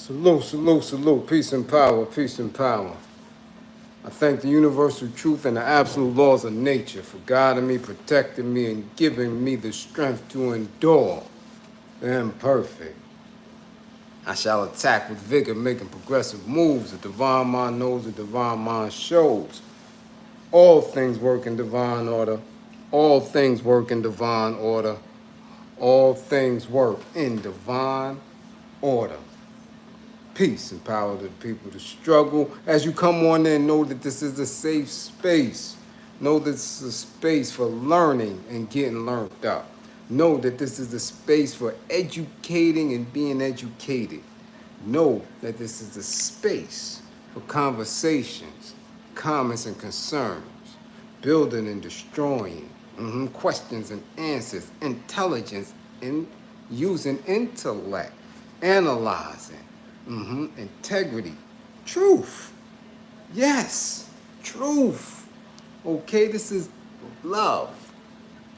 Salute, salute, salute. Peace and power, peace and power. I thank the universal truth and the absolute laws of nature for guiding me, protecting me, and giving me the strength to endure the imperfect. I shall attack with vigor, making progressive moves. The divine mind knows, the divine mind shows. All things work in divine order. All things work in divine order. All things work in divine order. Peace and power to the people to struggle. As you come on in, know that this is a safe space. Know that this is a space for learning and getting learned up. Know that this is a space for educating and being educated. Know that this is a space for conversations, comments and concerns, building and destroying, questions and answers, intelligence and using intellect, analyzing, integrity, truth. Yes, truth. Okay, this is love.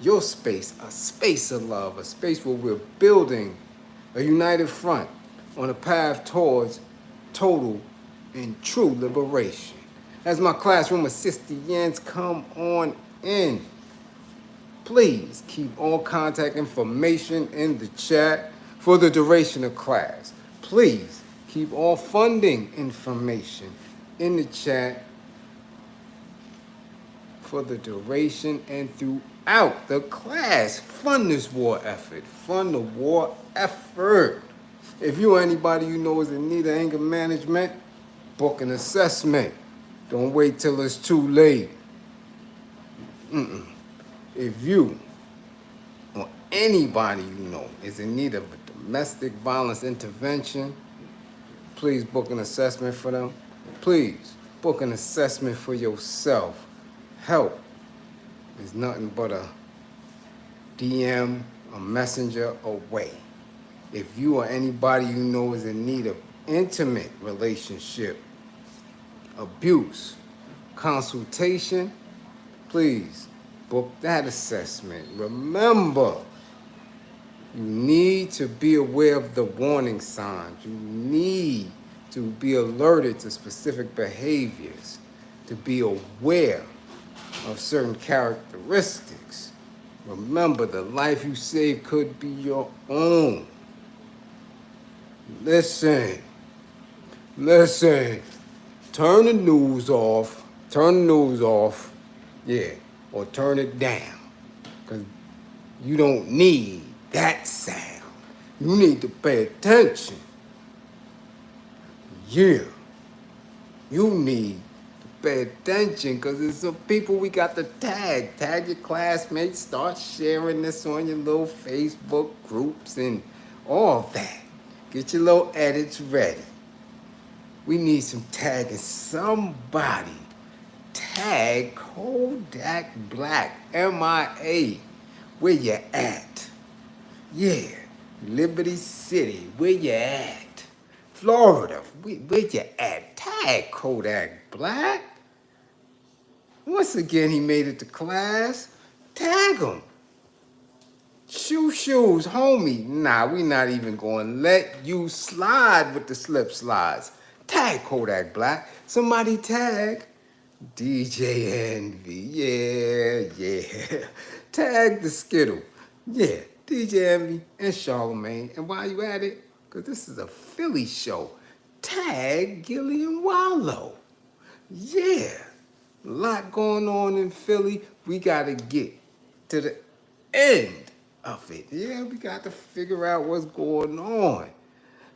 Your space, a space of love, a space where we're building a united front on a path towards total and true liberation. As my classroom assistants come on in, please keep all contact information in the chat for the duration of class. Please keep all funding information in the chat for the duration and throughout the class. Fund this war effort. Fund the war effort. If you or anybody you know is in need of anger management, book an assessment. Don't wait till it's too late. If you or anybody you know is in need of a domestic violence intervention, please book an assessment for them. Please book an assessment for yourself. Help is nothing but a DM, a messenger away. If you or anybody you know is in need of intimate relationship, abuse, consultation, please book that assessment. Remember, you need to be aware of the warning signs. You need to be alerted to specific behaviors, to be aware of certain characteristics. Remember, the life you save could be your own. Listen, turn the news off, yeah, or turn it down, because you don't need that sound. You need to pay attention. Yeah, you need to pay attention, because it's some people we got to tag. Tag your classmates, start sharing this on your little Facebook groups and all that. Get your little edits ready. We need some tagging. Somebody tag Kodak Black, MIA. Where you at? Yeah, Liberty City, where you at? Florida, where you at? Tag Kodak Black. Once again, he made it to class. Tag him. Shoes, homie. Nah, we not even going to let you slide with the slip slides. Tag Kodak Black. Somebody tag DJ Envy. Yeah. Tag the Skittle. Yeah, DJ Envy and Charlemagne. And while you at it, because this is a Philly show, tag Gillie and Wallo. Yeah, a lot going on in Philly. We got to get to the end of it. Yeah, we got to figure out what's going on.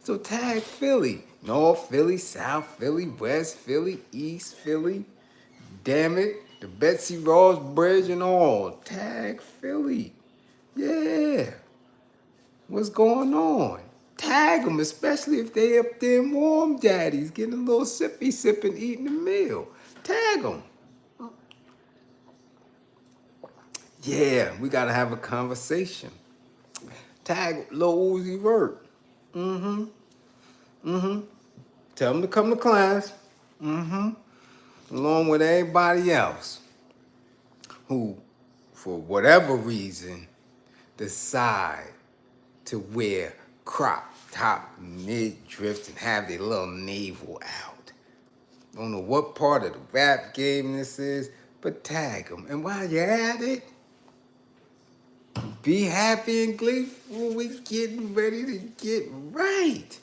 So tag Philly. North Philly, South Philly, West Philly, East Philly. Damn it, the Betsy Ross Bridge and all. Tag Philly. Yeah. What's going on? Tag them, especially if they up there in warm daddies, getting a little sipping, eating a meal. Tag them. Yeah, we got to have a conversation. Tag Lil Uzi Vert. Tell them to come to class. Along with everybody else who, for whatever reason, decide to wear crop top mid-drift and have their little navel out. Don't know what part of the rap game this is, but tag them. And while you're at it, be happy and gleeful. We're getting ready to get right.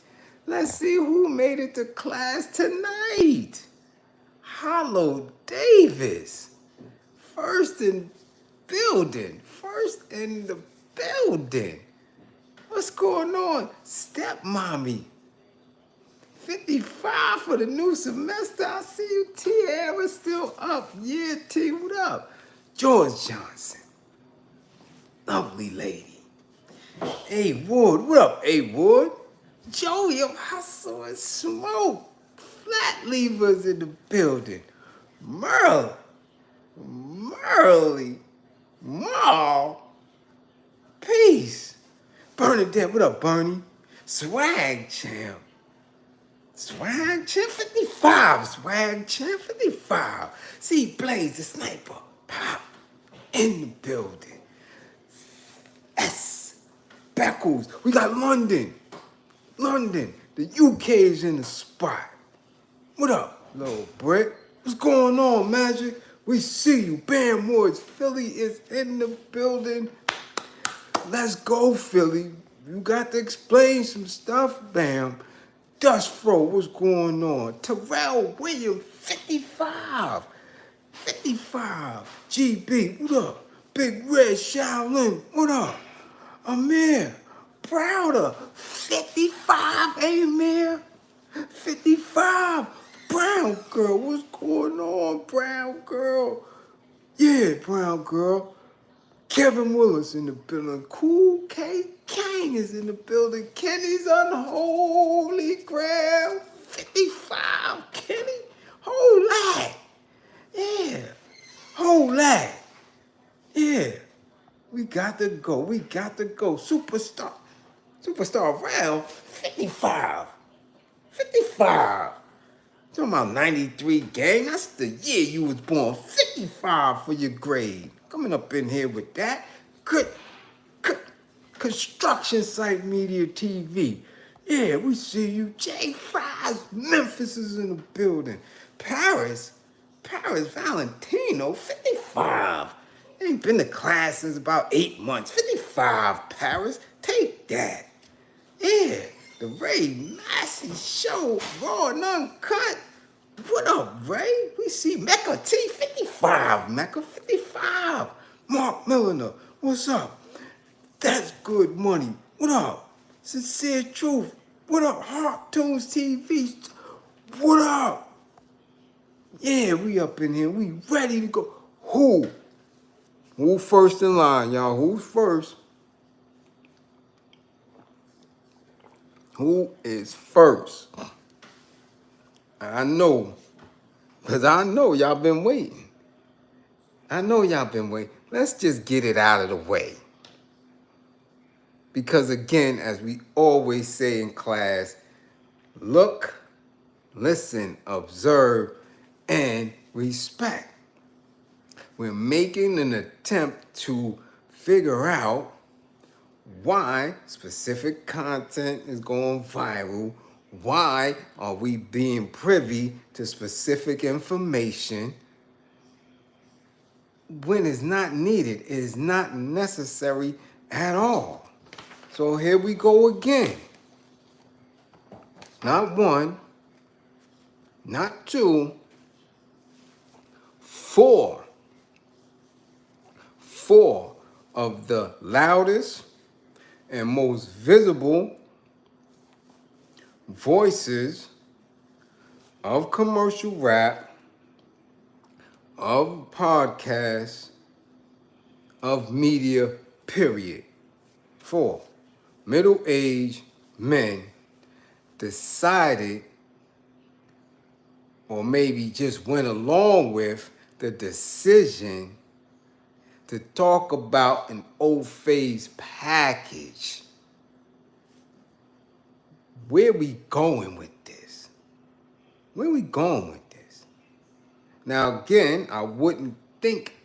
Let's see who made it to class tonight. Hollow Davis. First in building. First in the building. What's going on? Stepmommy. 55 for the new semester. I see you, Tiara's still up. Yeah, T, what up? George Johnson. Lovely lady. A Wood. What up, A Wood? Joey of Hustle and Smoke. Flat Levers in the building. Merle. Merle. Marl. Peace. Bernadette. What up, Bernie? Swag Champ. Swag Champ 55. Swag Champ 55. See Blaze the sniper. Pop. In the building. S. Beckles. We got London. London. The UK is in the spot. What up, little Brick? What's going on, Magic? We see you. Bam Woods. Philly is in the building. Let's go, Philly. You got to explain some stuff, Bam. Dust Fro, what's going on? Terrell Williams, 55. 55. GB, what up? Big Red Shaolin, what up? Amir, Prouder, 55, Amir. 55. Brown Girl, what's going on, Brown Girl? Yeah, Brown Girl. Kevin Willis in the building. Cool K Kang is in the building. Kenny's Unholy Grail. 55, Kenny. Whole lot. Yeah. Whole lot. Yeah. We got to go. We got to go. Superstar. Superstar Rail. 55. 55. Talking about 93 gang. That's the year you was born. 55 for your grade. Coming up in here with that. Good construction site media TV. Yeah, we see you. J5, Memphis is in the building. Paris Valentino, 55. Ain't been to class since about 8 months. 55, Paris. Take that. Yeah, the Ray Massey Show, raw and uncut. What up, Ray? We see Mecca T, 55, Mecca, 55. Mark Milliner, what's up? That's Good Money. What up? Sincere Truth. What up? Heart Tunes TV. What up? Yeah, we up in here. We ready to go. Who? Who first in line, y'all? Who's first? Who is first? I know, because I know y'all been waiting. I know y'all been waiting. Let's just get it out of the way. Because again, as we always say in class, look, listen, observe, and respect. We're making an attempt to figure out why specific content is going viral. Why are we being privy to specific information when it's not needed? It is not necessary at all. So here we go again. Not one, not two, four. Four of the loudest and most visible voices of commercial rap, of podcasts, of media, period. 4 middle-aged men decided, or maybe just went along with the decision to talk about an old phase package. Where we going with this? Where we going with this? Now again, I wouldn't think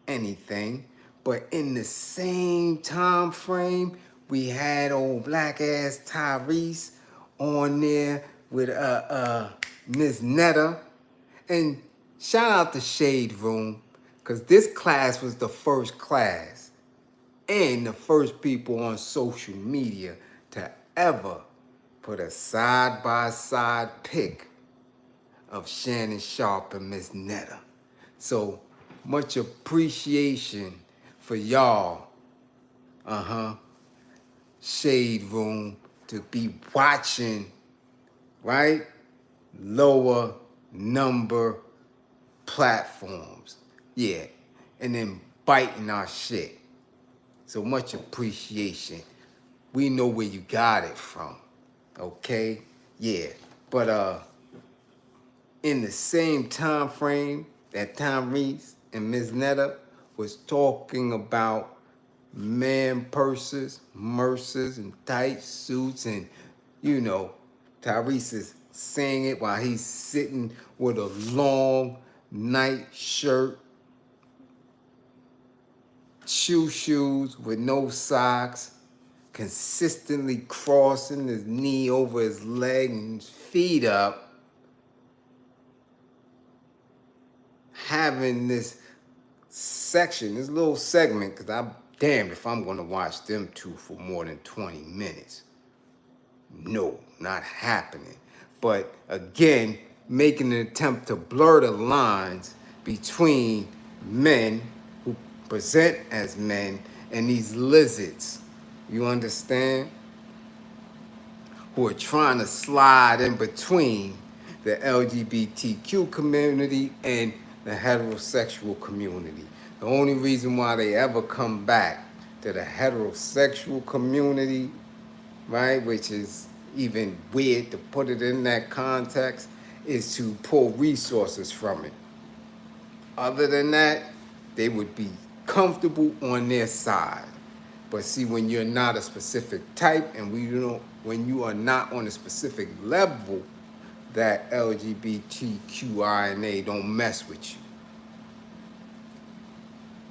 anything, but in the same time frame, We had old black ass Tyrese on there with Miss Netta. And shout out to Shade Room, because this class was the first class and the first people on social media to ever put a side-by-side pic of Shannon Sharp and Miss Netta. So much appreciation for y'all, Shade Room, to be watching, right? Lower number platforms. Yeah. And then biting our shit. So much appreciation. We know where you got it from. Okay? Yeah. But in the same time frame that Tyrese and Ms. Netta was talking about man purses, Mercers, and tight suits, and Tyrese is saying it while he's sitting with a long night shirt, shoes with no socks, consistently crossing his knee over his leg and his feet up, having this section, this little segment, because I'm damned if I'm going to watch them two for more than 20 minutes. No, not happening. But again, making an attempt to blur the lines between men who present as men and these lizards, you understand? Who are trying to slide in between the LGBTQ community and the heterosexual community. The only reason why they ever come back to the heterosexual community, right, which is even weird to put it in that context, is to pull resources from it. Other than that, they would be comfortable on their side. But see, when you're not a specific type and when you are not on a specific level, that LGBTQIA don't mess with you.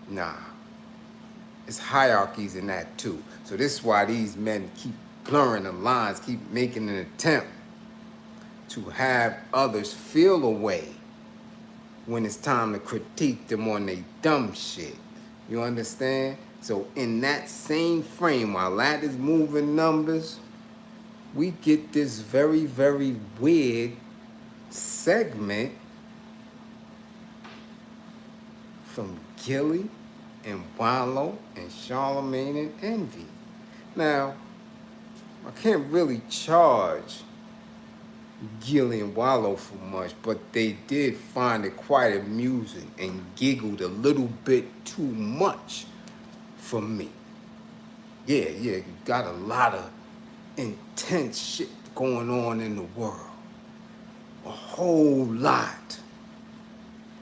Nah. It's hierarchies in that too. So this is why these men keep blurring the lines, keep making an attempt to have others feel a way when it's time to critique them on their dumb shit. You understand? So in that same frame, while that is moving numbers, we get this very, very weird segment from Gillie and Wallo and Charlemagne and Envy. Now, I can't really charge Gillie and Wallo for much, but they did find it quite amusing and giggled a little bit too much for me. Yeah, you got a lot of intense shit going on in the world. A whole lot.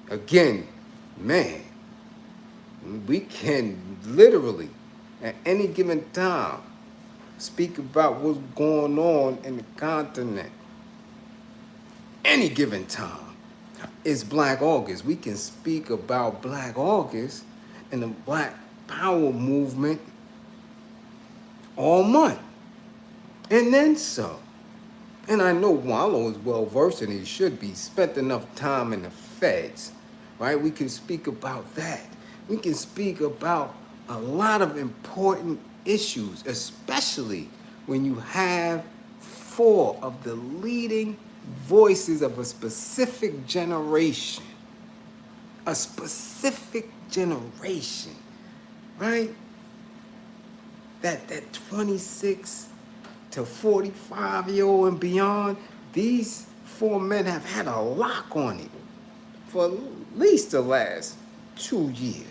Again, man, we can literally, at any given time, speak about what's going on in the continent. Any given time. It's Black August. We can speak about Black August and the Black Power movement all month. And then some. And I know Wallo is well versed and he should be, spent enough time in the feds, right? We can speak about that. We can speak about a lot of important issues, especially when you have 4 of the leading voices of a specific generation. A specific generation, right? That 26 to 45-year-old and beyond, these 4 men have had a lock on it for at least the last 2 years.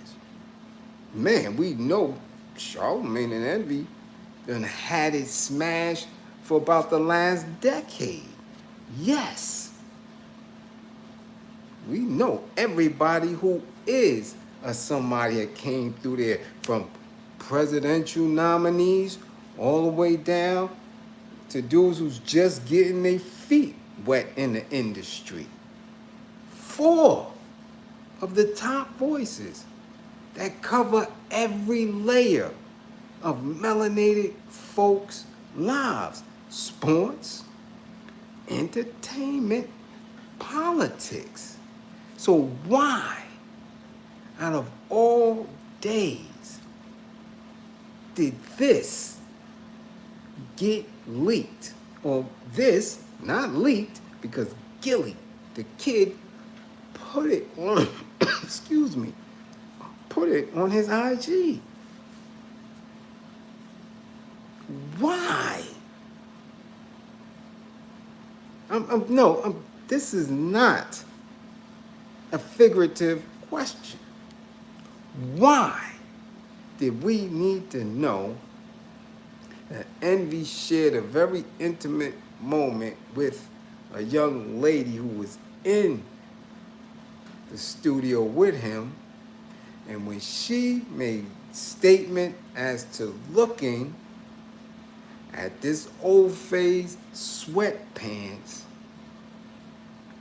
Man, we know Charlemagne and Envy done had it smashed for about the last decade. Yes. We know everybody who is a somebody that came through there, from presidential nominees all the way down to dudes who's just getting their feet wet in the industry. 4 of the top voices that cover every layer of melanated folks' lives. Sports, entertainment, politics. So why, out of all days, did this get leaked? Or this, not leaked, because Gillie, the kid, put it on, excuse me, put it on his IG. Why? This is not a figurative question. Why did we need to know that Envy shared a very intimate moment with a young lady who was in the studio with him, and when she made statement as to looking at this old phase sweatpants,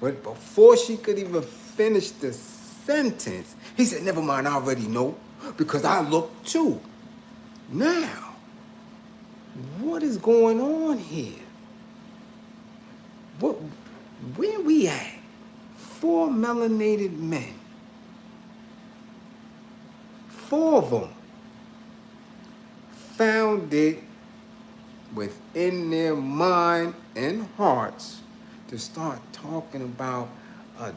but before she could even finish the sentence, he said, never mind, I already know, because I look too. Now, what is going on here? Where we at? 4 melanated men. 4 of them found it within their mind and hearts to start talking about a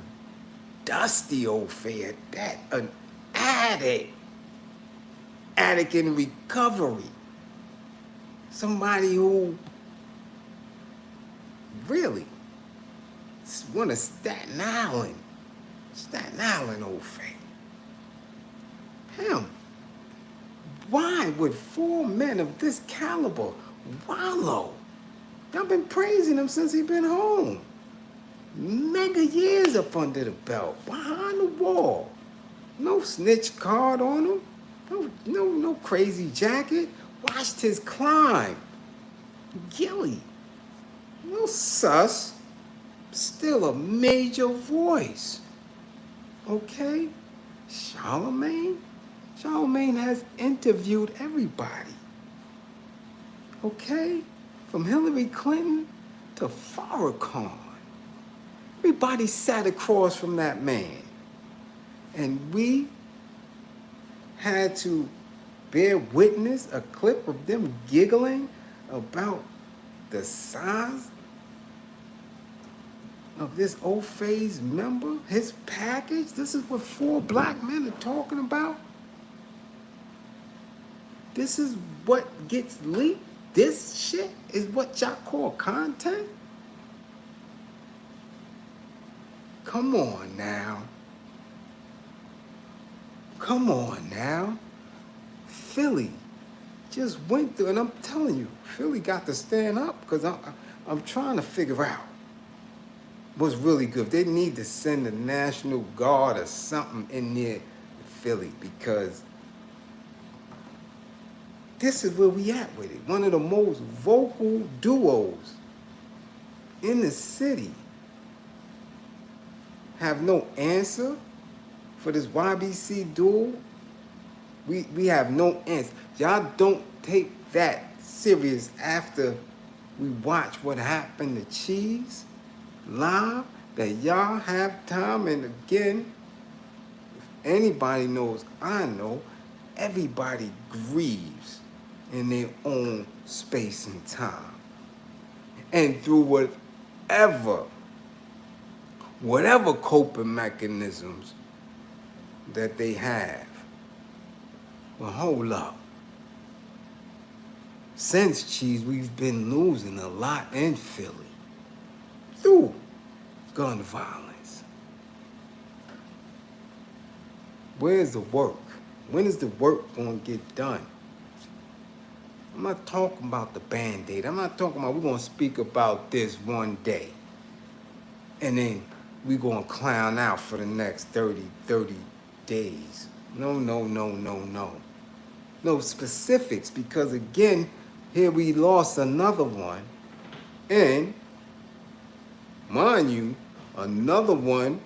dusty old fare, that an addict in recovery, somebody who really one of Staten Island old fare. Him. Why would 4 men of this caliber, Wallo, I've been praising him since he been home. Mega years up under the belt, behind the wall. No snitch card on him. No crazy jacket. Watched his climb. Gillie. No sus. Still a major voice. Okay? Charlemagne has interviewed everybody. Okay? From Hillary Clinton to Farrakhan. Everybody sat across from that man. And we had to bear witness a clip of them giggling about the size of this old phase member, his package. This is what 4 black men are talking about. This is what gets leaked. This shit is what y'all call content? Come on now. Come on now. Philly just went through, and I'm telling you, Philly got to stand up because I'm trying to figure out what's really good. They need to send the National Guard or something in there to Philly, because this is where we at with it. One of the most vocal duos in the city have no answer for this YBC duel. We have no answer. Y'all don't take that serious after we watch what happened to Cheese live, that y'all have time. And again, if anybody knows, I know, everybody grieves in their own space and time. And through whatever coping mechanisms that they have. Well, hold up. Since Cheese, we've been losing a lot in Philly through gun violence. Where's the work? When is the work going to get done? I'm not talking about the Band-Aid. I'm not talking about we're going to speak about this one day and then we're going to clown out for the next 30 days. No. No specifics, because again, here we lost another one. And mind you, another one,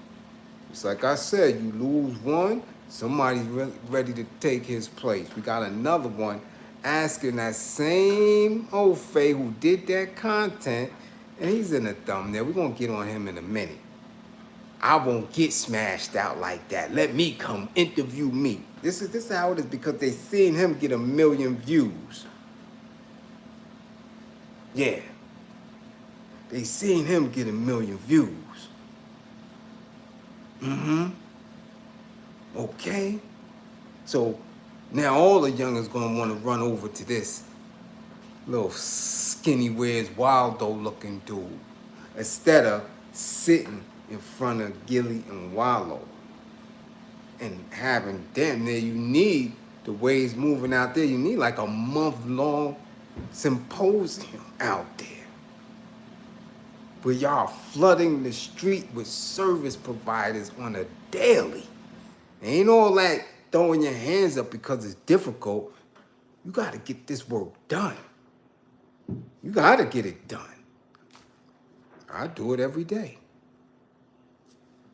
it's like I said, you lose one, somebody's ready to take his place. We got another one asking that same Ofe who did that content, and he's in the thumbnail. We're gonna get on him in a minute. I won't get smashed out like that. Let me come interview me. This is how it is because they seen him get 1 million views. Yeah. They seen him get 1 million views. Okay. So now all the youngins gonna wanna run over to this little skinny wears Waldo looking dude instead of sitting in front of Gillie and Wallo and having damn near you need the way it's moving out there. You need like a month-long symposium out there where y'all flooding the street with service providers on a daily. Ain't all that throwing your hands up because it's difficult. You got to get this work done. You got to get it done. I do it every day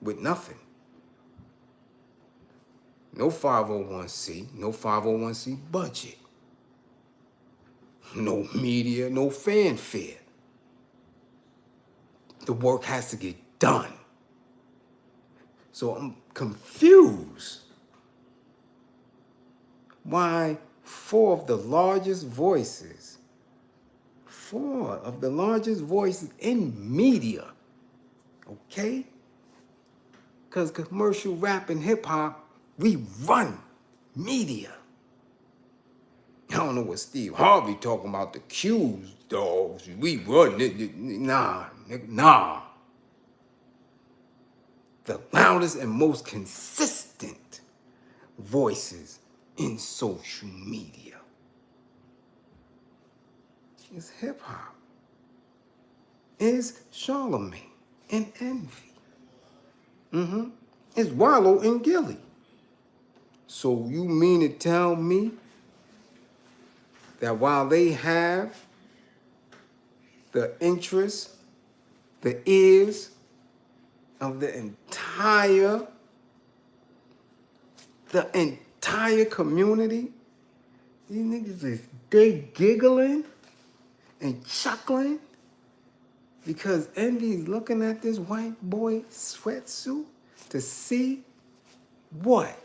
with nothing. No 501c, no 501c budget. No media, no fanfare. The work has to get done. So I'm confused why four of the largest voices in media, okay? Because commercial rap and hip hop, we run media. I don't know what Steve Harvey talking about, the Q's, dogs, we run it. Nah, nigga, nah. The loudest and most consistent voices in social media is hip hop, is Charlemagne and Envy. It's Wallo and Gillie. So you mean to tell me that while they have the interest, the ears of the entire community, these niggas is they giggling and chuckling because Envy's looking at this white boy sweatsuit to see what?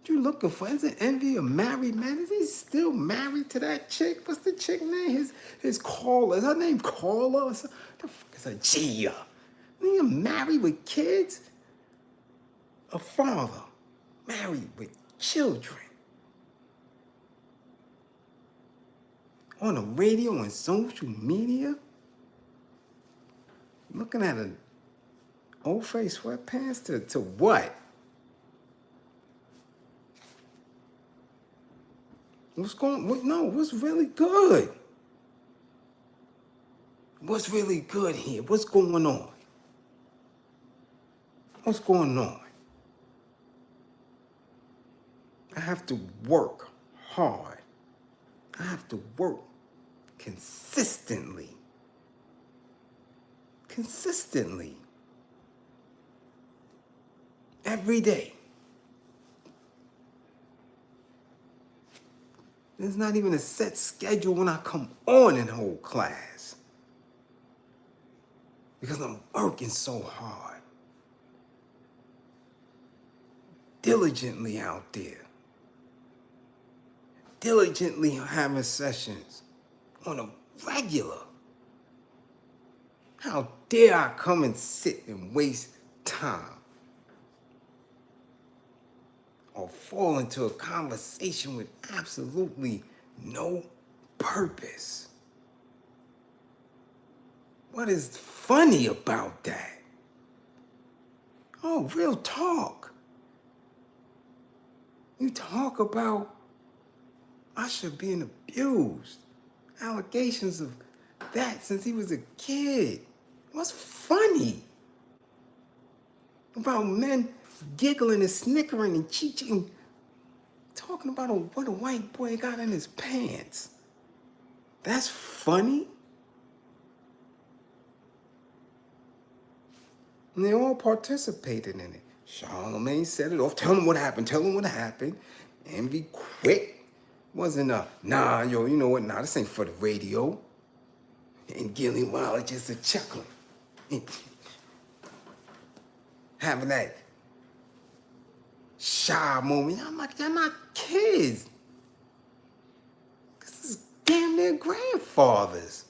You looking for? Isn't Envy a married man? Is he still married to that chick? What's the chick name? His caller. Is her name Caller or something? The fuck is a Gia? You married with kids? A father married with children. On the radio and social media? Looking at an old face sweatpants to what? What's really good? What's really good here? What's going on? What's going on? I have to work hard. I have to work consistently. Every day. There's not even a set schedule when I come on in whole class. Because I'm working so hard. Diligently out there. Diligently having sessions on a regular. How dare I come and sit and waste time? Or fall into a conversation with absolutely no purpose. What is funny about that? Oh, real talk. You talk about Usher being abused. Allegations of that since he was a kid. What's funny about men giggling and snickering and cheating, talking about what a white boy got in his pants? That's funny? And they all participated in it. Charlemagne set it off. Tell him what happened. Envy quit. Wasn't nah, yo, you know what? Nah, this ain't for the radio. And Gillie, Wallo just a chuckling. Having that shy moment. I'm like, y'all not kids. This is damn near grandfathers.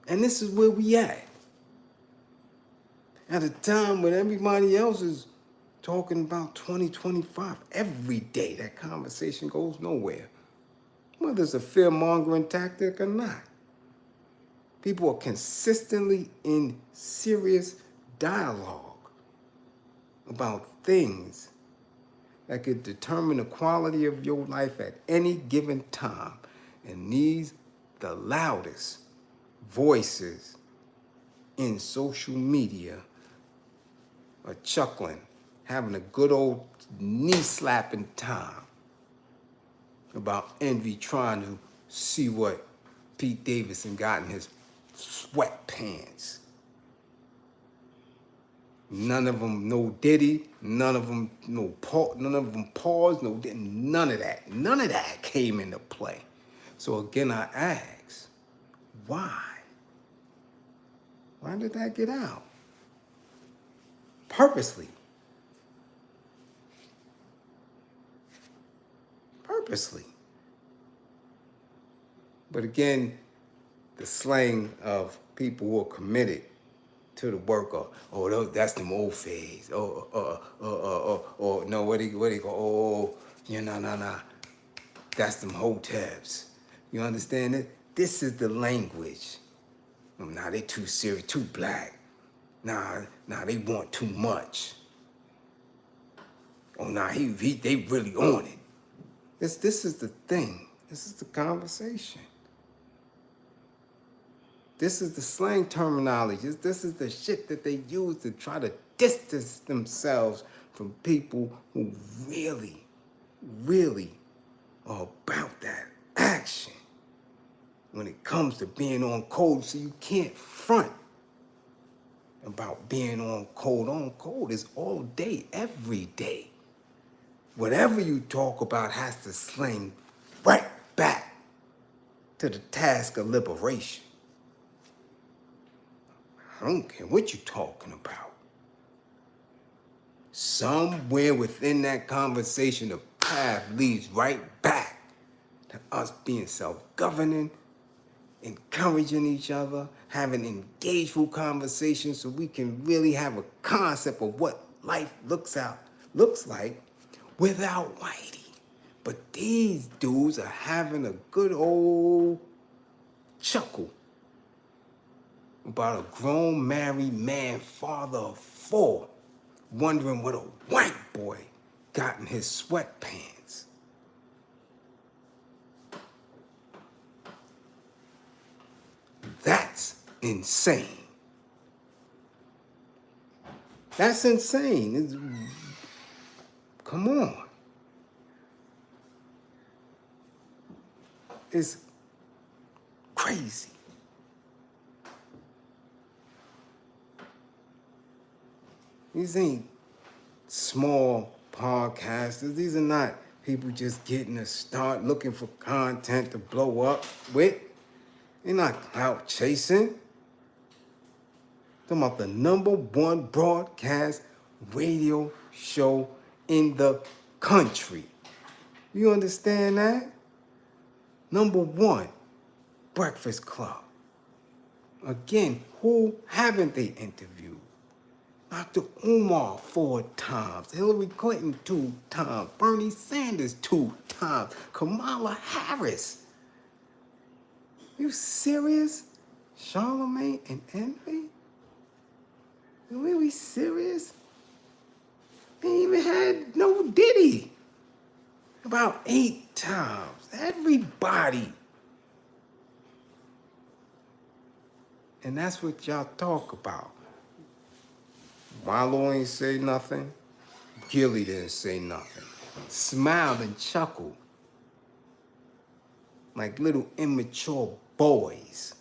And this is where we at. At a time when everybody else is talking about 2025 every day, that conversation goes nowhere. Whether it's a fear-mongering tactic or not. People are consistently in serious dialogue about things that could determine the quality of your life at any given time. And these, the loudest voices in social media, are chuckling, having a good old knee-slapping time about envy trying to see what Pete Davidson got in his sweatpants. None of them no Diddy, none of them no Paul, none of them pause, no none of that. None of that came into play. So again, I ask, why? Why did that get out? Purposely. Purposely. But again, the slang of people who are committed to the work of, oh, that's them old phase. No, what they go, oh, yeah, nah. That's them hoteps. You understand it? This is the language. Nah, they too serious, too black. Nah, they want too much. Oh, nah, they really on it. This is the thing. This is the conversation. This is the slang terminology. This is the shit that they use to try to distance themselves from people who really, really are about that action when it comes to being on code. So you can't front about being on code. On code is all day, every day. Whatever you talk about has to sling right back to the task of liberation. I don't care what you're talking about. Somewhere within that conversation, the path leads right back to us being self-governing, encouraging each other, having engageful conversations so we can really have a concept of what life looks like without Whitey. But these dudes are having a good old chuckle about a grown married man, father of 4, wondering what a white boy got in his sweatpants. That's insane. That's insane. Come on. It's crazy. These ain't small podcasters. These are not people just getting a start, looking for content to blow up with. They're not clout chasing. Talking about the #1 broadcast radio show in the country. You understand that? #1, Breakfast Club. Again, who haven't they interviewed? Dr. Umar 4 times, Hillary Clinton 2 times, Bernie Sanders 2 times, Kamala Harris. You serious? Charlemagne and Envy? Are we serious? They even had no Diddy. About 8 times. Everybody. And that's what y'all talk about. Wallo ain't say nothing. Gillie didn't say nothing. Smiled and chuckled like little immature boys.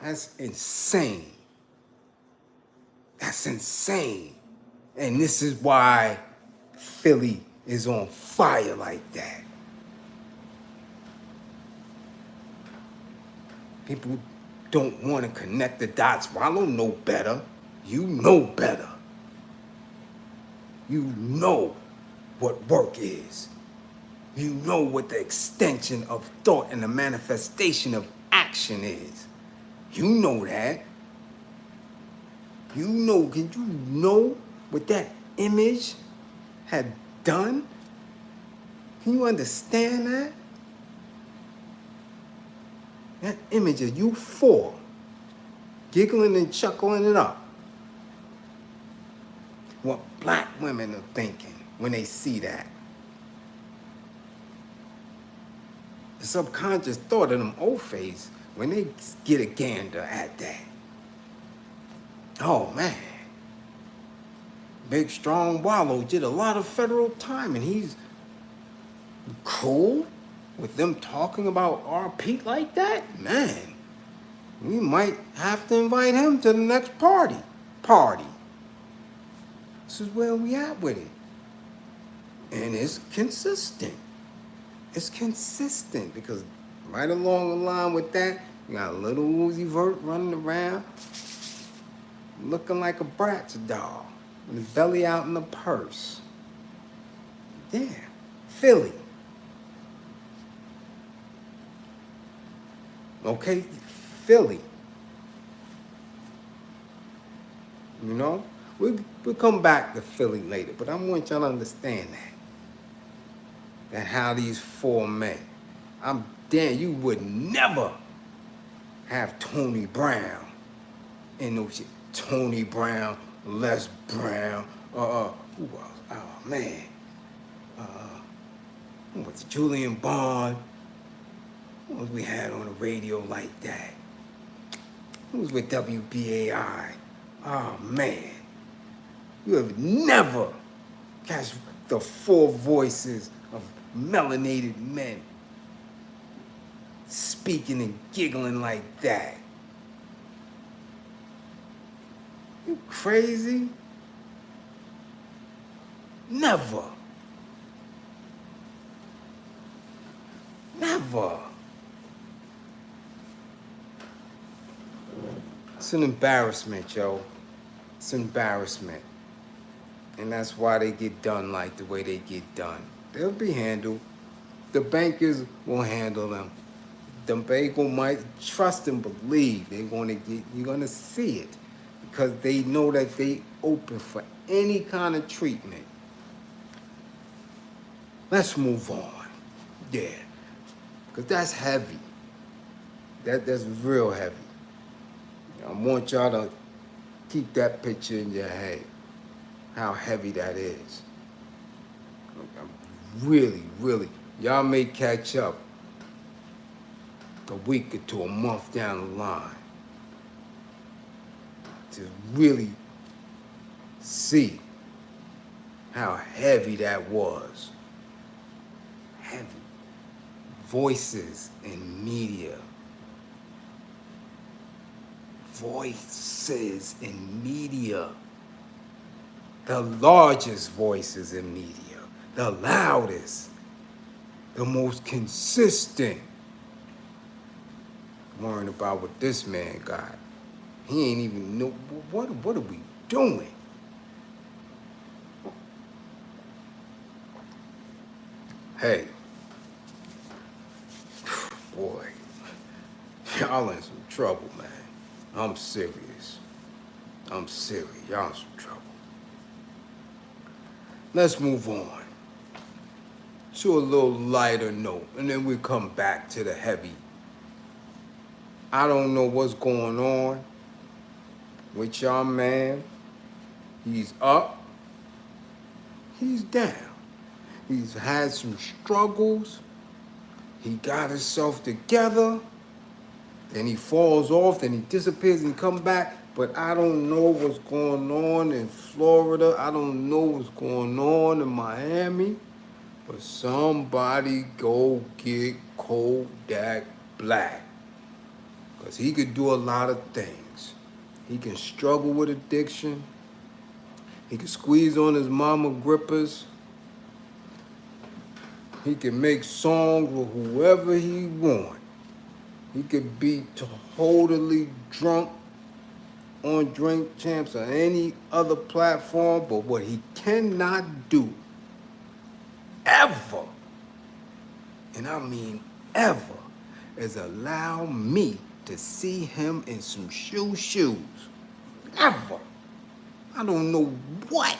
That's insane. That's insane. And this is why Philly is on fire like that. People don't want to connect the dots. Wallo know better. You know better. You know what work is. You know what the extension of thought and the manifestation of action is. You know that. You know, can you know what that image had done? Can you understand that? That image of you four, giggling and chuckling it up. What black women are thinking when they see that. The subconscious thought of them old face when they get a gander at that. Oh man. Big strong Wallo did a lot of federal time and he's cool with them talking about RP like that? Man, we might have to invite him to the next party. This is where we at with it. And it's consistent. It's consistent because right along the line with that, you got a little Uzi Vert running around looking like a Bratz doll with his belly out in the purse. Yeah, Philly. Okay, Philly. You know, we'll come back to Philly later, but I want y'all to understand that how these four men, I'm damn, you would never have Tony Brown in no shit. Tony Brown, Les Brown, who else? Oh man, what's Julian Bond? Who was we had on the radio like that? Who was with WBAI? Oh man, you have never catch the four voices of melanated men speaking and giggling like that. You crazy? Never. Never. It's an embarrassment, yo. It's an embarrassment. And that's why they get done like the way they get done. They'll be handled. The bankers will handle them. The banker might trust and believe they're gonna get, you're gonna see it. Because they know that they open for any kind of treatment. Let's move on. Yeah. Because that's heavy. That's real heavy. I want y'all to keep that picture in your head. How heavy that is. Really, really. Y'all may catch up a week or two, a month down the line to really see how heavy that was. Heavy. Voices in media. Voices in media. The largest voices in media. The loudest. The most consistent. Worrying about what this man got. He ain't even know, what are we doing? Hey, boy, y'all in some trouble, man. I'm serious. I'm serious. Y'all in some trouble. Let's move on to a little lighter note, and then we come back to the heavy. I don't know what's going on with y'all, man. He's up. He's down. He's had some struggles. He got himself together. Then he falls off. Then he disappears and he comes back. But I don't know what's going on in Florida. I don't know what's going on in Miami. But somebody go get Kodak Black. Because he could do a lot of things. He can struggle with addiction. He can squeeze on his mama grippers. He can make songs with whoever he want. He could be totally drunk on Drink Champs or any other platform, but what he cannot do, ever, and I mean ever, is allow me to see him in some shoes. Ever. I don't know what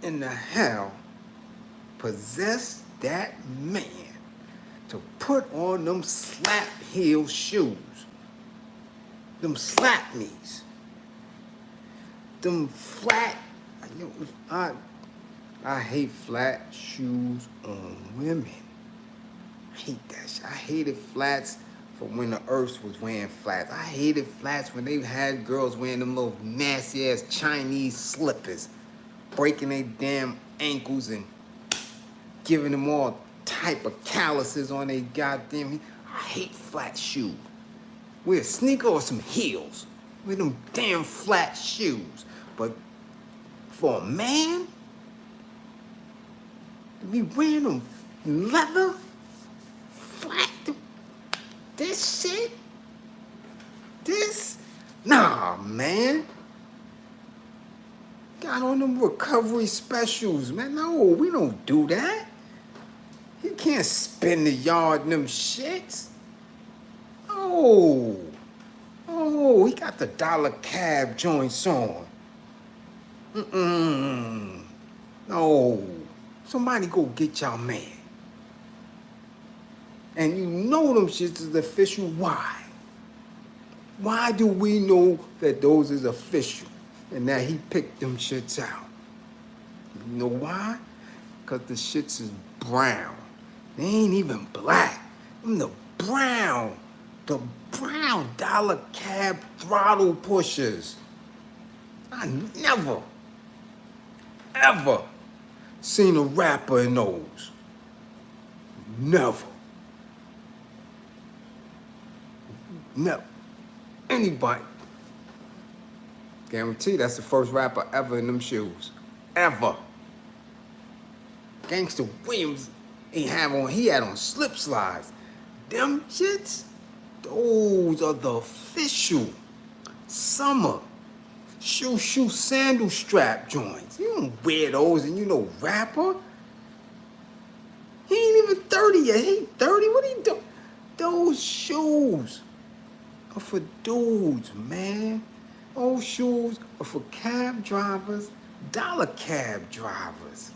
in the hell possessed that man to put on them slap heel shoes. Them slap knees. Them flat, I hate flat shoes on women. I hate that shit. I hated flats from when the Earths was wearing flats. I hated flats when they had girls wearing them little nasty ass Chinese slippers, breaking their damn ankles and giving them all type of calluses on their goddamn. I hate flat shoes. Wear a sneaker or some heels. Wear them damn flat shoes. But for a man to be wearing them leather, flat, this shit, nah, man. Got on them recovery specials, man. No, we don't do that. You can't spin the yard in them shits. Oh, he got the dollar cab joints on. No, somebody go get y'all man. And you know them shits is official. Why? Why do we know that those is official and that he picked them shits out? You know why? Because the shits is brown. They ain't even black. Them the brown dollar cab throttle pushers. I never, ever seen a rapper in those. Never. Anybody. Guarantee that's the first rapper ever in them shoes. Ever. Gangsta Williams he had on slip slides. Them shits, those are the official summer shoe sandal strap joints. You don't wear those and you know rapper. He ain't even 30 yet. He 30, what he do? Those shoes are for dudes, man. Those shoes are for cab drivers, dollar cab drivers.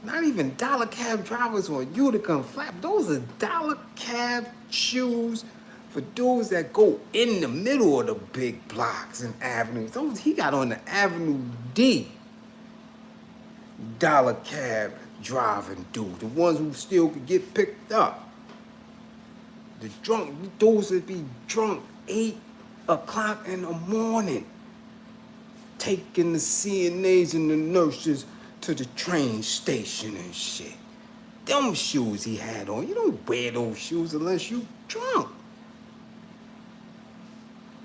Not even dollar cab drivers on Utica and Flap. Those are dollar cab shoes for dudes that go in the middle of the big blocks and avenues. Those he got on the Avenue D. Dollar cab driving dudes, the ones who still could get picked up. The drunk, those that be drunk 8 o'clock in the morning, taking the CNAs and the nurses to the train station and shit. Them shoes he had on. You don't wear those shoes unless you drunk.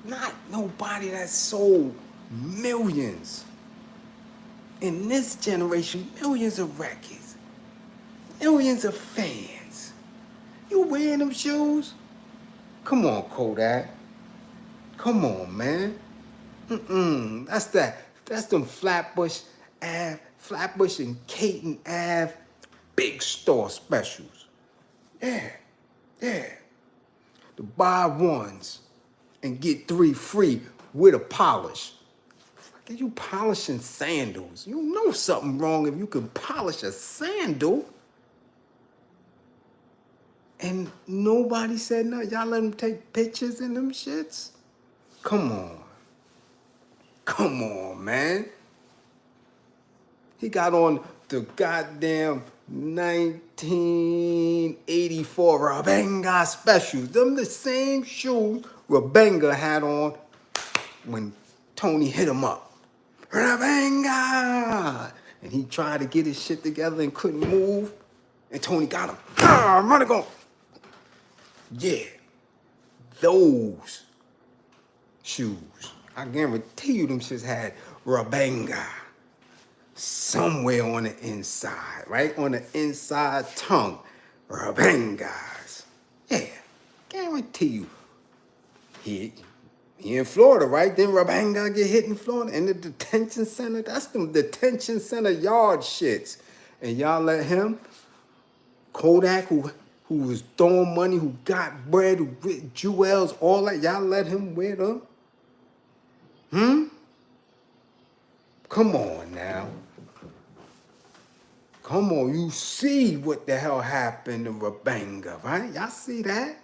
Not nobody that sold millions. In this generation, millions of records. Millions of fans. You wearing them shoes? Come on, Kodak. Come on, man. That's them Flatbush Ave, Flatbush and Caton Ave big store specials. Yeah. To buy ones and get 3 free with a polish. Fuck, you polishing sandals? You know something wrong if you can polish a sandal. And nobody said nothing. Y'all let them take pictures in them shits? Come on, man. He got on the goddamn 1984 Rabenga specials. Them the same shoes Rabenga had on when Tony hit him up. Rabenga! And he tried to get his shit together and couldn't move. And Tony got him. I'm running go. Yeah. Those shoes. I guarantee you them shits had Rabenga somewhere on the inside, right on the inside tongue, Rabangas. Yeah, guarantee you. He in Florida, right? Then Rabanga get hit in Florida in the detention center. That's them detention center yard shits. And y'all let him, Kodak, who was throwing money, who got bread, who jewels, all that, y'all let him wear them? Come on now. Come on, you see what the hell happened to Rabanga, right? Y'all see that?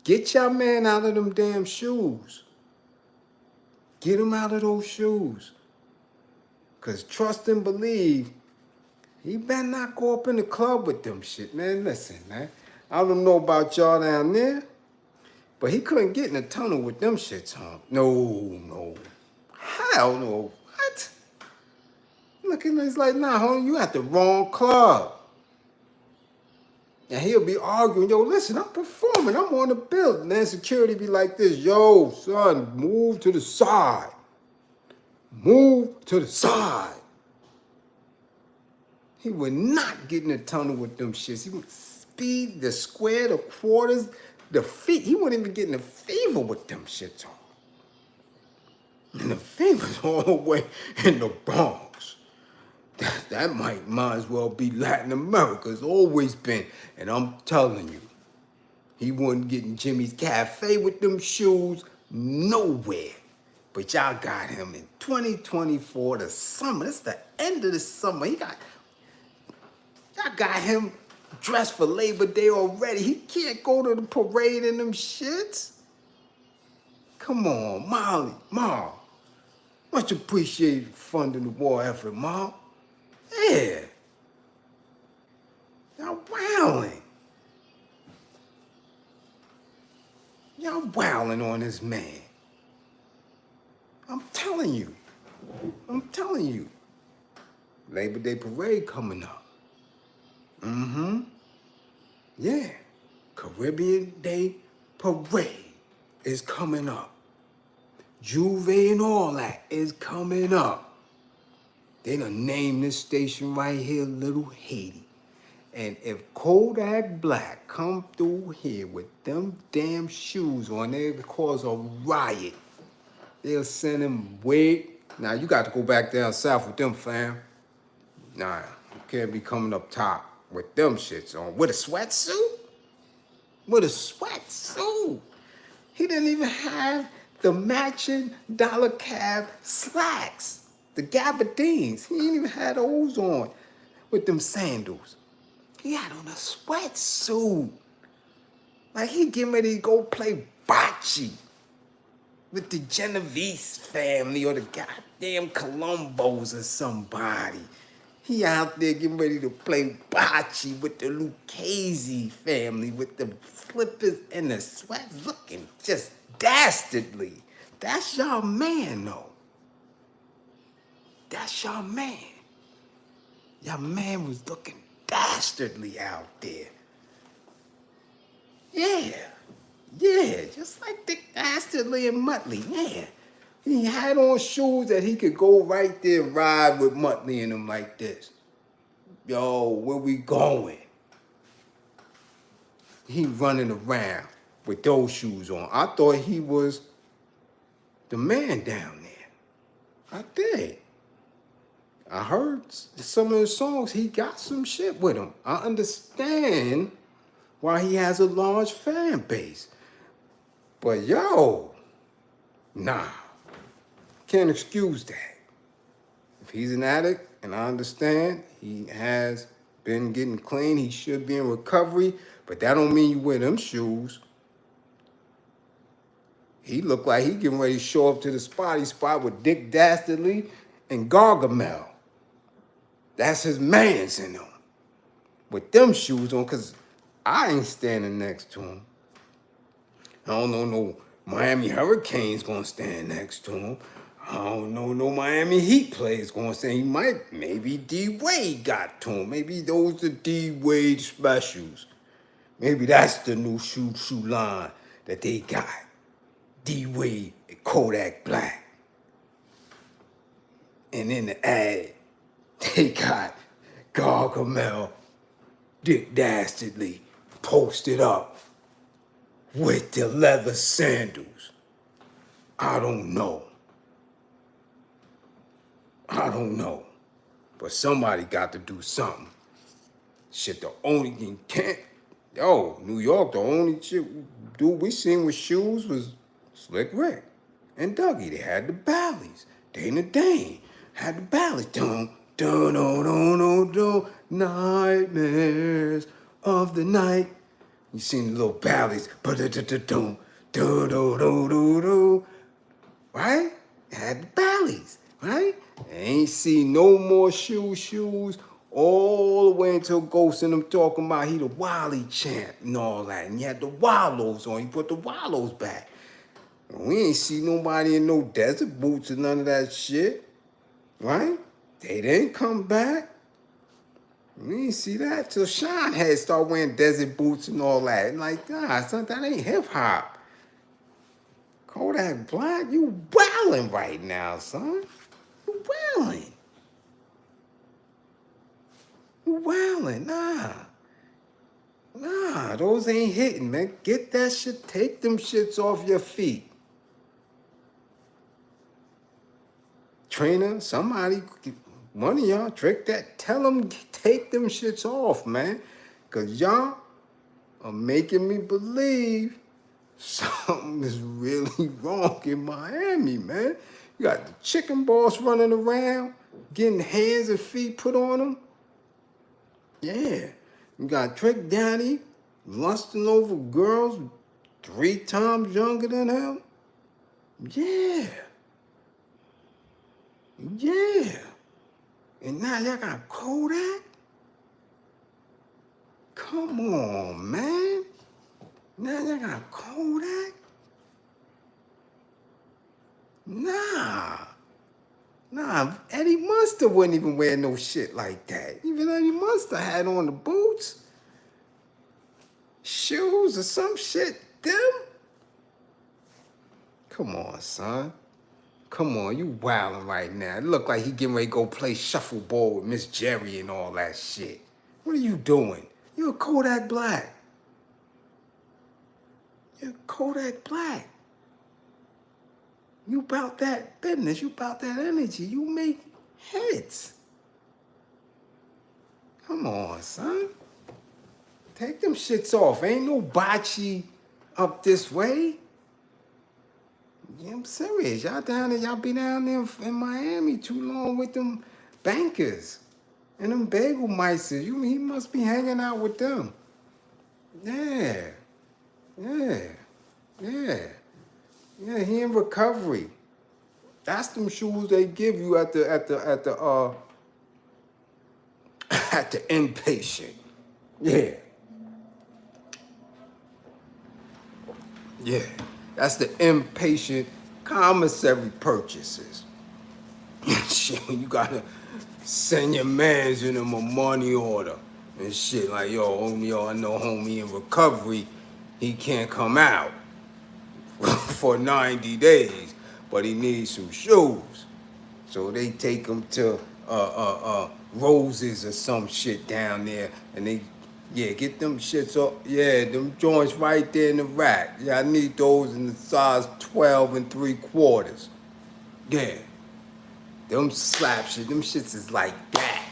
Get your man out of them damn shoes. Get him out of those shoes. Because trust and believe, he better not go up in the club with them shit, man. Listen, man. I don't know about y'all down there, but he couldn't get in the tunnel with them shits on. No. Hell no. What? Looking at it's like, nah, homie, you at the wrong club. And he'll be arguing, yo, listen, I'm performing. I'm on the building. Then security be like this, yo, son, move to the side. Move to the side. He would not get in the tunnel with them shits. He would speed, the square, the quarters, the feet. He wouldn't even get in the fever with them shits on. And the fever's all the way in the Bronx. That might as well be Latin America. It's always been. And I'm telling you, he wasn't getting Jimmy's Cafe with them shoes nowhere. But y'all got him in 2024, the summer. It's the end of the summer. Y'all got him dressed for Labor Day already. He can't go to the parade in them shits. Come on, Molly, Ma. Much appreciated funding the war effort, Ma. Yeah. Y'all wilding. Y'all wilding on this man. I'm telling you. Labor Day parade coming up. Yeah. Caribbean Day parade is coming up. Juve and all that is coming up. They done named this station right here Little Haiti. And if Kodak Black come through here with them damn shoes on, they'll cause a riot. They'll send him way. Now, you got to go back down south with them, fam. Nah, you can't be coming up top with them shits on. With a sweatsuit? With a sweatsuit. He didn't even have the matching dollar cab slacks. The gabardines. He didn't even have those on with them sandals. He had on a sweatsuit. Like he getting ready to go play bocce with the Genovese family or the goddamn Colombos or somebody. He out there getting ready to play bocce with the Lucchese family with the flippers and the sweat looking just dastardly. That's your man, though. That's your man. Your man was looking dastardly out there. Yeah, just like Dick Dastardly and Muttley, yeah. He had on shoes that he could go right there and ride with Muttley in them like this. Yo, where we going? He running around with those shoes on. I thought he was the man down there. I did. I heard some of his songs. He got some shit with him. I understand why he has a large fan base. But yo, nah, can't excuse that. If he's an addict, and I understand he has been getting clean, he should be in recovery, but that don't mean you wear them shoes. He looked like he getting ready to show up to the spotty spot with Dick Dastardly and Gargamel. That's his mans in them. With them shoes on, because I ain't standing next to him. I don't know no Miami Hurricanes gonna stand next to him. I don't know no Miami Heat players gonna stand. He might, maybe D-Wade got to him. Maybe those are D-Wade specials. Maybe that's the new shoe line that they got. D-Wade and Kodak Black. And in the ad, They got Gargamel, Dick Dastardly, posted up with the leather sandals. I don't know. I don't know. But somebody got to do something. Shit, the only thing can't. Yo, New York, the only shit dude we seen with shoes was Slick Rick and Dougie. They had the Bally's. Dana Dane had the Bally's. Dun, dun, dun, dun, dun, dun. Nightmares of the night. You seen the little Bally's. Dun, dun, dun, dun, dun, dun. Right? They had the Bally's, right? I ain't seen no more shoes all the way until Ghost and them talking about he the Wally champ and all that. And he had the Wallos on. He put the Wallos back. And we ain't see nobody in no desert boots or none of that shit, right? They didn't come back. We ain't see that till Sean had start wearing desert boots and all that. And like, nah, son, that ain't hip hop. Kodak Black, you wildin' right now, son. You wildin'. You wildin', nah, those ain't hitting, man. Get that shit, take them shits off your feet. Trainer, somebody, one of y'all, trick that, tell them, take them shits off, man. Cause y'all are making me believe something is really wrong in Miami, man. You got the chicken boss running around, getting hands and feet put on them. Yeah. You got Trick Daddy lusting over girls 3 times younger than him. Yeah. Yeah. And now y'all got Kodak? Come on, man. Now y'all got Kodak? Nah, Eddie Munster wouldn't even wear no shit like that. Even Eddie Munster had on the boots, shoes, or some shit. Them? Come on, son. Come on, you wildin' right now. It look like he getting ready to go play shuffleboard with Miss Jerry and all that shit. What are you doing? You're a Kodak Black. You're Kodak Black. You about that business. You about that energy. You make hits. Come on, son. Take them shits off. Ain't no bocce up this way. Yeah, I'm serious. Y'all down there, y'all be down there in Miami too long with them bankers and them bagel micers. He must be hanging out with them. Yeah, he in recovery. That's them shoes they give you at the at the inpatient. Yeah. That's the inpatient commissary purchases. Shit, you gotta send your mans in them a money order and shit like, yo, I know homie in recovery, he can't come out for 90 days, but he needs some shoes. So they take him to Roses or some shit down there, and they, get them shits up. Yeah, them joints right there in the rack. Yeah, I need those in the size 12 3/4. Yeah, them slap shit, them shits is like that.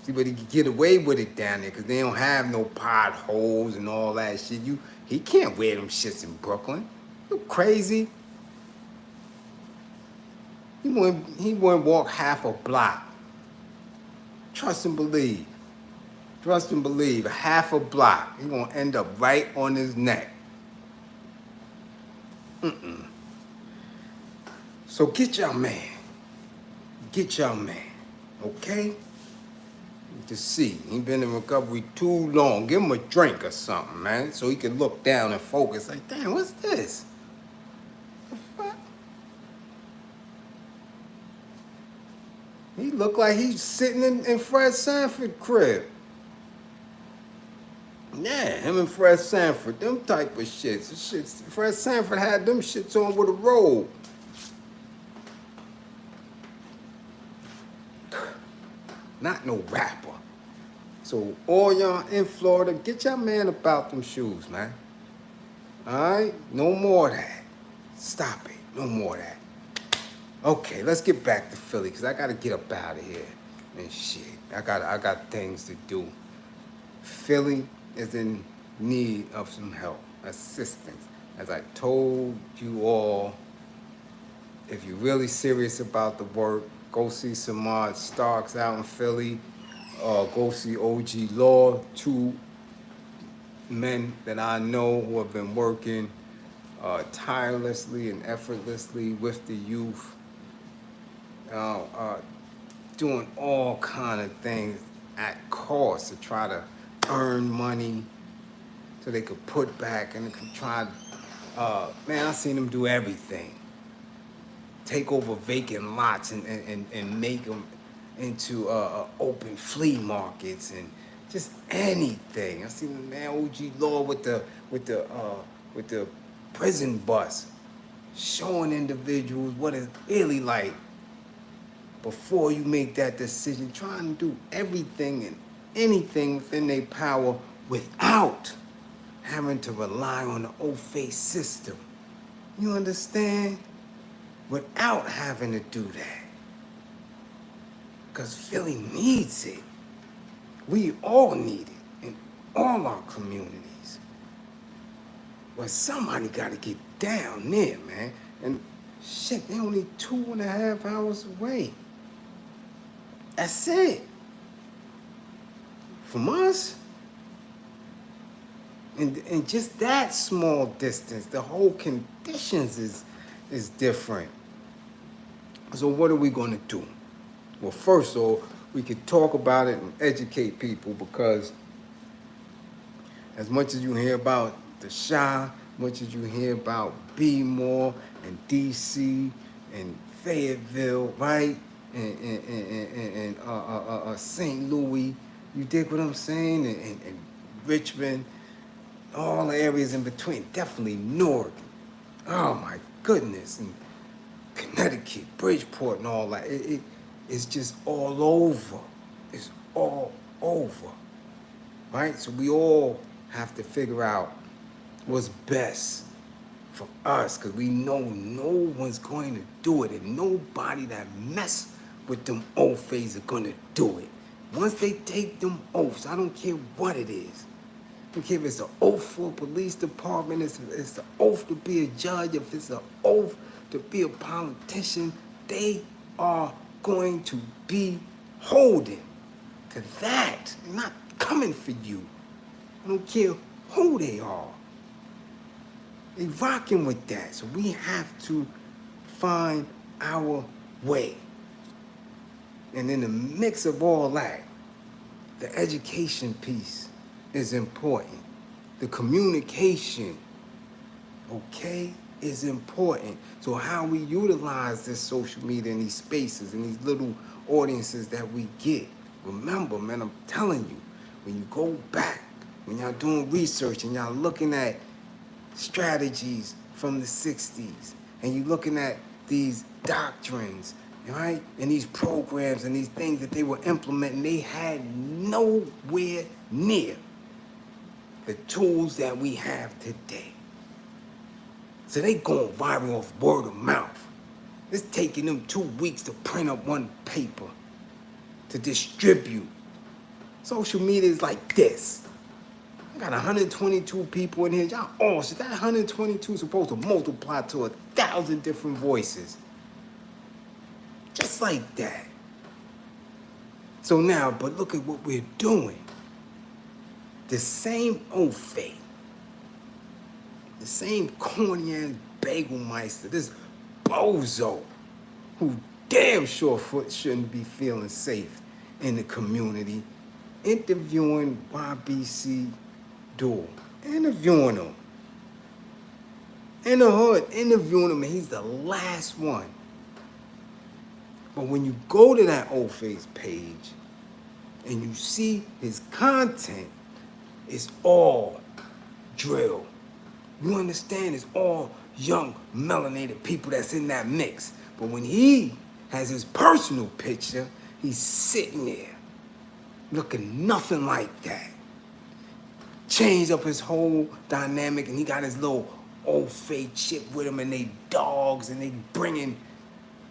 See, but he can get away with it down there because they don't have no potholes and all that shit. He can't wear them shits in Brooklyn. You crazy? He wouldn't walk half a block. Trust and believe. Trust and believe. Half a block. He gonna end up right on his neck. So get your man. Get your man. Okay? To see. He been in recovery too long. Give him a drink or something, man, so he can look down and focus. Like, damn, what's this? The fuck? He look like he's sitting in Fred Sanford crib. Yeah, him and Fred Sanford, them type of shits. Fred Sanford had them shits on with a robe. not no rapper. So all y'all in Florida, get your man about them shoes, man. All right? No more of that. Stop it. No more of that. Okay, let's get back to Philly, because I got to get up out of here and shit. I got things to do. Philly is in need of some help, assistance. As I told you all, if you're really serious about the work, go see Samad Starks out in Philly. Go see OG Law, two men that I know who have been working tirelessly and effortlessly with the youth, doing all kind of things at cost to try to earn money so they could put back and they could try. Man, I seen them do everything. Take over vacant lots and make them into open flea markets and just anything. I seen the man OG Law with the prison bus, showing individuals what it's really like before you make that decision, trying to do everything and anything within their power without having to rely on the old-face system. You understand? Without having to do that. Because Philly needs it. We all need it in all our communities. But somebody got to get down there, man. And shit, they only 2.5 hours away. That's it. From us. And just that small distance, the whole conditions is different. So what are we going to do? Well, first of all, we could talk about it and educate people, because as much as you hear about the Chi, much as you hear about B-More and DC and Fayetteville, right? And St. Louis, you dig what I'm saying? And Richmond, all the areas in between, definitely Newark. Oh my goodness, and Connecticut, Bridgeport, and all that. It's just all over. It's all over, right? So we all have to figure out what's best for us, because we know no one's going to do it, and nobody that mess with them oaths are going to do it. Once they take them oaths, I don't care what it is. I don't care if it's an oath for a police department, it's the oath to be a judge, if it's an oath to be a politician, they are going to be holding to that, not coming for you. I don't care who they are. They rocking with that. So we have to find our way. And in the mix of all that, the education piece is important. The communication, okay, is important. So how we utilize this social media and these spaces and these little audiences that we get. Remember, man, I'm telling you, when you go back, when y'all doing research and y'all looking at strategies from the 60s, and you looking at these doctrines, right? And these programs and these things that they were implementing, they had nowhere near the tools that we have today. So they going viral off word of mouth. It's taking them 2 weeks to print up one paper to distribute. Social media is like this. I got 122 people in here. Y'all all shit. That 122 is supposed to multiply to 1,000 different voices. Just like that. So now, but look at what we're doing. The same old faith, the same corny-ass bagelmeister, this bozo, who damn sure shouldn't be feeling safe in the community, interviewing YBC Duel, interviewing him. In the hood, interviewing him, and he's the last one. But when you go to that old face page and you see his content, it's all drill. You understand? It's all young, melanated people that's in that mix. But when he has his personal picture, he's sitting there looking nothing like that. Changed up his whole dynamic, and he got his little old fake shit with him, and they dogs, and they bringing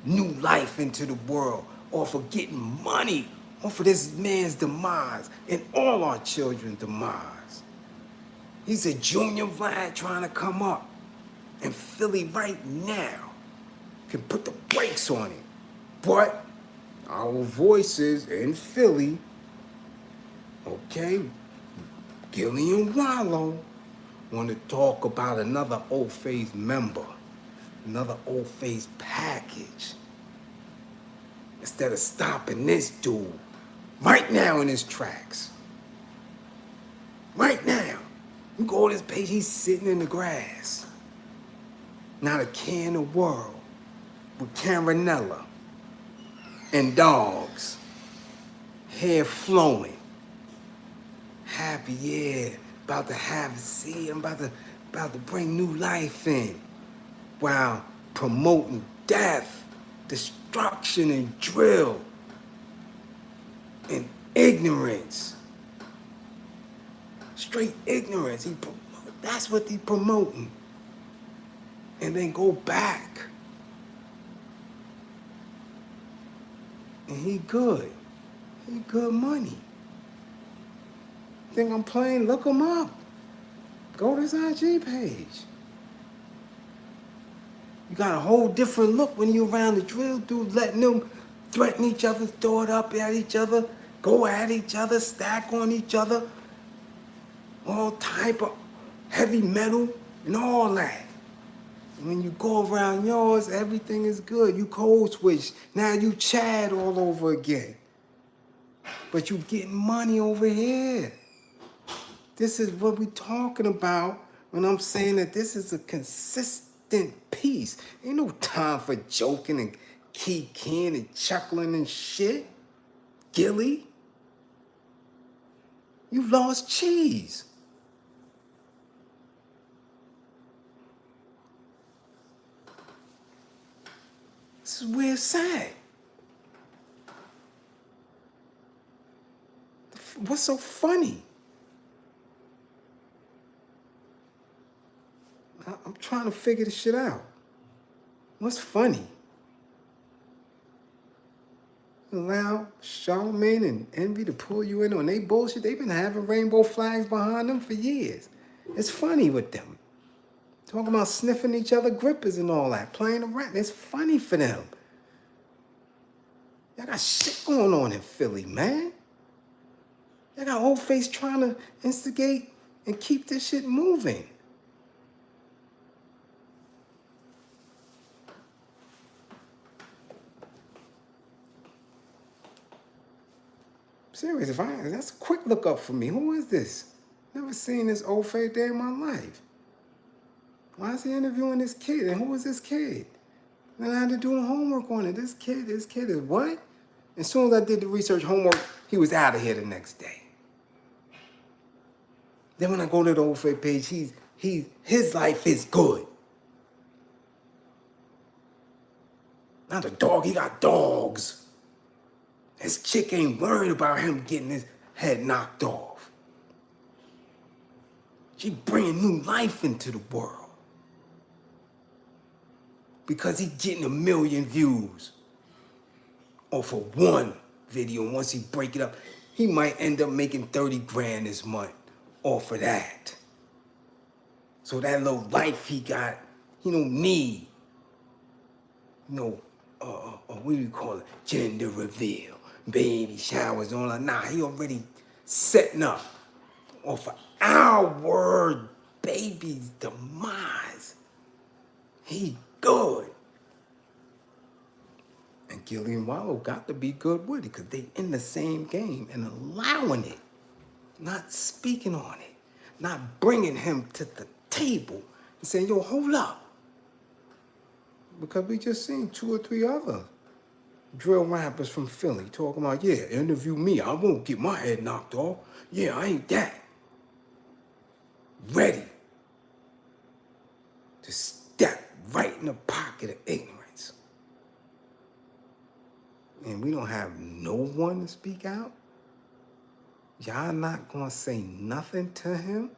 new life into the world, or for getting money, or for this man's demise, and all our children's demise. He's a junior Vlad trying to come up, and Philly right now can put the brakes on it. But our voices in Philly, okay, Gillie and Wallo, want to talk about another old phase member, another old phase package. Instead of stopping this dude right now in his tracks. Right now. You go to this page, he's sitting in the grass. Not a care in the world. With carinella and dogs. Hair flowing. Happy, yeah. About to have a seed. I'm about to bring new life in. While promoting death, destruction, and drill. And ignorance. Straight ignorance. That's what he promoting. And then go back. And he good. He good money. Think I'm playing? Look him up. Go to his IG page. You got a whole different look when you around the drill dude, letting them threaten each other, throw it up at each other, go at each other, stack on each other. All type of heavy metal and all that. When you go around yours, everything is good. You code switch. Now you Chad all over again. But you getting money over here. This is what we talking about when I'm saying that this is a consistent piece. Ain't no time for joking and kicking and chuckling and shit. Gillie, you lost cheese. This is where it's at. What's so funny? I'm trying to figure this shit out. What's funny? Allow Charlemagne and Envy to pull you in on they bullshit. They've been having rainbow flags behind them for years. It's funny with them. Talking about sniffing each other grippers and all that, playing around. It's funny for them. Y'all got shit going on in Philly, man. Y'all got old face trying to instigate and keep this shit moving. Serious, that's a quick look up for me. Who is this? Never seen this old face day in my life. Why is he interviewing this kid? And who is this kid? Then I had to do homework on it. This kid is what? As soon as I did the research homework, he was out of here the next day. Then when I go to the old face page, his life is good. Not a dog, he got dogs. His chick ain't worried about him getting his head knocked off. She bringing new life into the world. Because he getting 1 million views off of one video. And once he break it up, he might end up making 30 grand this month off of that. So that little life he got, he don't need what do you call it? Gender reveal. Baby showers on her. Nah, he already setting up off of our baby's demise. He good. And Gillie and Wallo got to be good with it because they in the same game and allowing it. Not speaking on it. Not bringing him to the table and saying, yo, hold up. Because we just seen 2 or 3 other drill rappers from Philly talking about, yeah, interview me. I won't get my head knocked off. Yeah, I ain't that. Ready to step right in the pocket of ignorance. And we don't have no one to speak out? Y'all not gonna say nothing to him?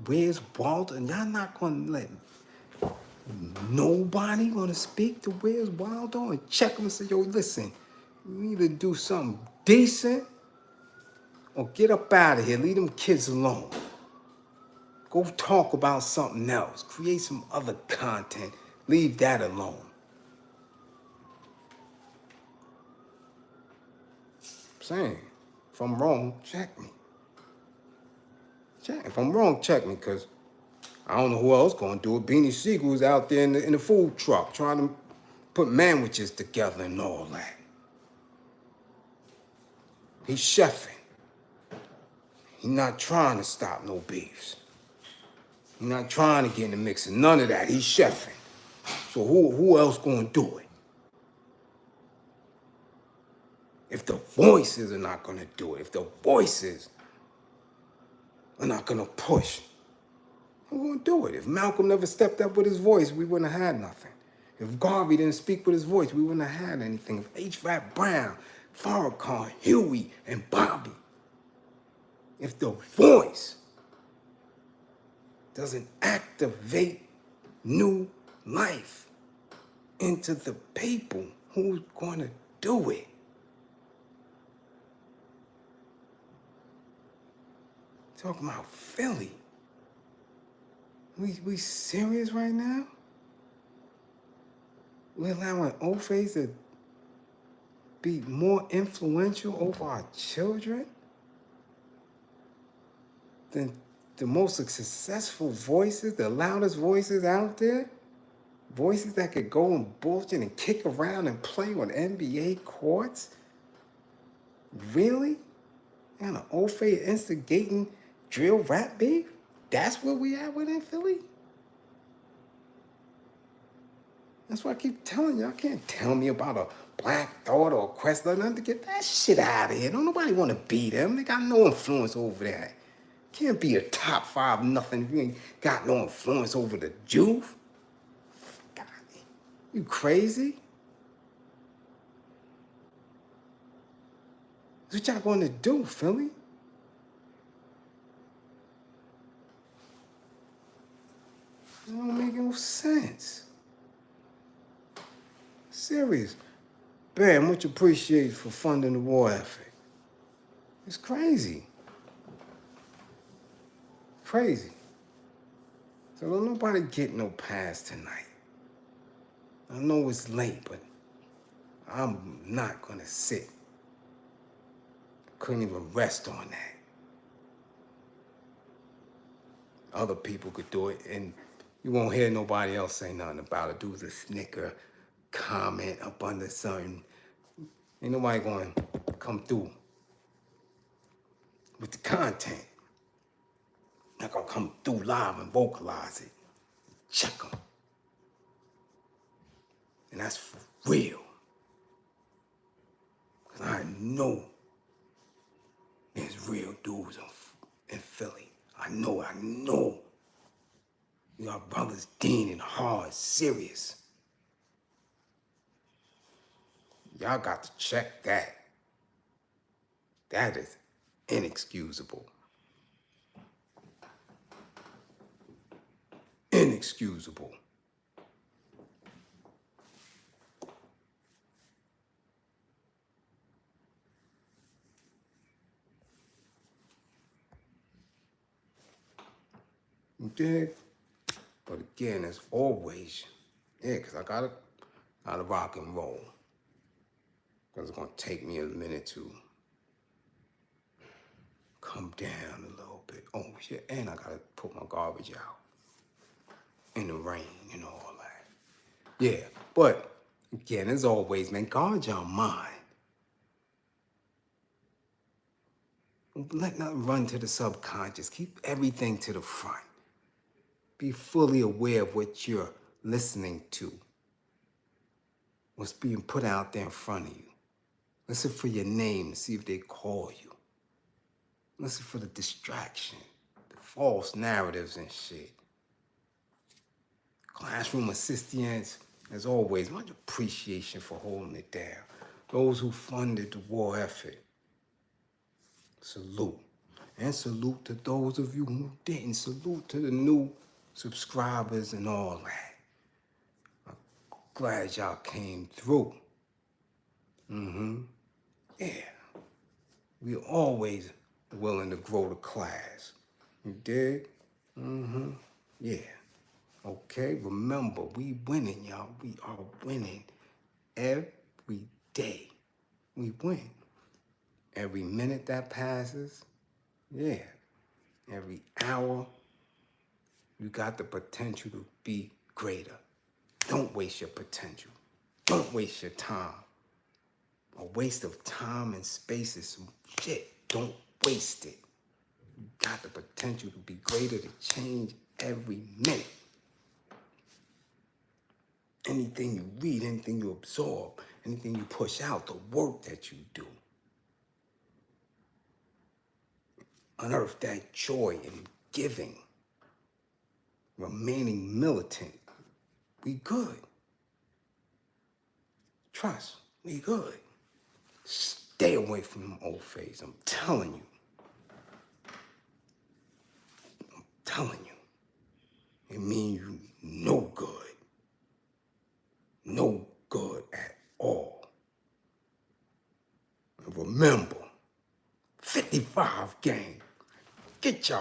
Where's Waldo? And y'all not gonna let nobody gonna speak to Where's Waldo and check him and say, yo, listen, you either do something decent or get up out of here. Leave them kids alone. Go talk about something else. Create some other content. Leave that alone. I'm saying, if I'm wrong, check me. If I'm wrong, check me, because I don't know who else gonna do it. Beanie Siegel's out there in the food truck trying to put sandwiches together and all that. He's chefing. He's not trying to stop no beefs. He's not trying to get in the mix of none of that. He's chefing. So who else gonna do it? If the voices are not gonna do it, if the voices are not gonna push, who gonna do it? If Malcolm never stepped up with his voice, we wouldn't have had nothing. If Garvey didn't speak with his voice, we wouldn't have had anything. If H. Brown, Farrakhan, Huey, and Bobby, if the voice doesn't activate new life into the people, who's gonna do it? Talking about Philly. We serious right now? We're allowing Oface to be more influential over our children than the most successful voices, the loudest voices out there? Voices that could go and bullshit and kick around and play on NBA courts? Really? And an Oface instigating drill rap beef? That's where we at with in Philly? That's why I keep telling you, I can't tell me about a Black Thought or a Questlove, nothing to get that shit out of here. Don't nobody want to be them. They got no influence over that. Can't be a top 5 nothing. You ain't got no influence over the youth. God, you crazy? That's what y'all going to do, Philly? It don't make no sense. Serious. Bear, much appreciated for funding the war effort. It's crazy. Crazy. So don't nobody get no pass tonight. I know it's late, but I'm not gonna sit. Couldn't even rest on that. Other people could do it, and you won't hear nobody else say nothing about it. Do the snicker, comment up under something. Ain't nobody gonna come through with the content. Not gonna come through live and vocalize it. Check them. And that's for real. Because I know there's real dudes in Philly. I know. You got brothers Dean and Hard, serious. Y'all got to check that. That is inexcusable. Inexcusable. You dig? But again, as always, because I gotta rock and roll. Because it's gonna take me a minute to come down a little bit. Oh shit, and I gotta put my garbage out in the rain and all that. Yeah, but again, as always, man, guard your mind. Don't let nothing run to the subconscious. Keep everything to the front. Be fully aware of what you're listening to. What's being put out there in front of you. Listen for your name and see if they call you. Listen for the distraction, the false narratives and shit. Classroom assistants, as always, much appreciation for holding it down. Those who funded the war effort. Salute. And salute to those of you who didn't. Salute to the new subscribers and all that. I'm glad y'all came through. Yeah. We're always willing to grow the class. You dig? Yeah. Okay, remember, we winning, y'all. We are winning every day. We win. Every minute that passes, yeah. Every hour, you got the potential to be greater. Don't waste your potential. Don't waste your time. A waste of time and space is some shit. Don't waste it. You got the potential to be greater, to change every minute. Anything you read, anything you absorb, anything you push out, the work that you do. Unearth that joy in giving. Remaining militant. We good. Trust, we good. Stay away from them old phase. I'm telling you. It means you no good. No good at all. And remember, 55 gang. Get y'all